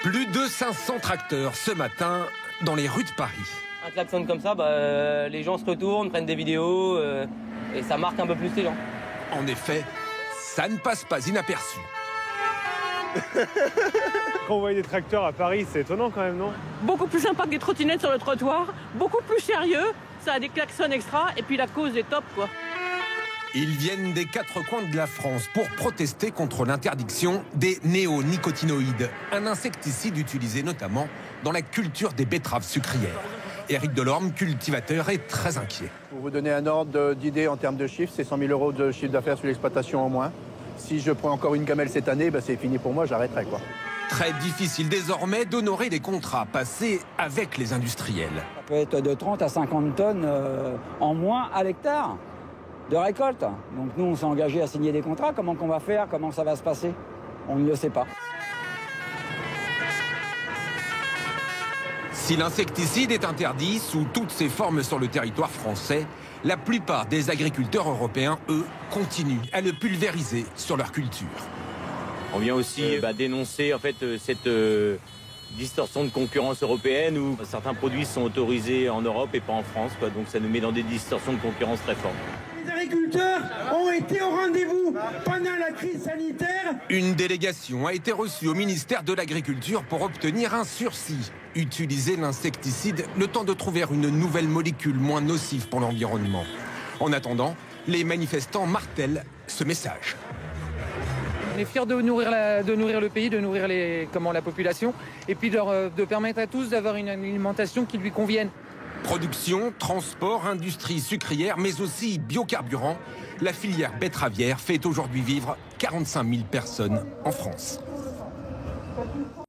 Plus de 500 tracteurs ce matin dans les rues de Paris. Un klaxon comme ça, les gens se retournent, prennent des vidéos et ça marque un peu plus les gens. En effet, ça ne passe pas inaperçu. Quand on voit des tracteurs à Paris, c'est étonnant quand même, non? Beaucoup plus sympa que des trottinettes sur le trottoir, beaucoup plus sérieux, ça a des klaxons extra et puis la cause est top quoi. Ils viennent des quatre coins de la France pour protester contre l'interdiction des néonicotinoïdes, un insecticide utilisé notamment dans la culture des betteraves sucrières. Éric Delorme, cultivateur, est très inquiet. Pour vous donner un ordre d'idée en termes de chiffres, c'est 100 000 € de chiffre d'affaires sur l'exploitation en moins. Si je prends encore une gamelle cette année, c'est fini pour moi, j'arrêterai quoi. Très difficile désormais d'honorer les contrats passés avec les industriels. Ça peut être de 30 à 50 tonnes en moins à l'hectare de récolte. Donc nous, on s'est engagé à signer des contrats. Comment qu'on va faire? Comment ça va se passer? On ne le sait pas. Si l'insecticide est interdit sous toutes ses formes sur le territoire français, la plupart des agriculteurs européens, eux, continuent à le pulvériser sur leur culture. On vient aussi dénoncer en fait cette distorsion de concurrence européenne où certains produits sont autorisés en Europe et pas en France, quoi. Donc ça nous met dans des distorsions de concurrence très fortes. Les agriculteurs ont été au rendez-vous pendant la crise sanitaire. Une délégation a été reçue au ministère de l'Agriculture pour obtenir un sursis. Utiliser l'insecticide le temps de trouver une nouvelle molécule moins nocive pour l'environnement. En attendant, les manifestants martèlent ce message. On est fiers de nourrir le pays, de nourrir la population et puis de permettre à tous d'avoir une alimentation qui lui convienne. Production, transport, industrie sucrière, mais aussi biocarburants. La filière betteravière fait aujourd'hui vivre 45 000 personnes en France.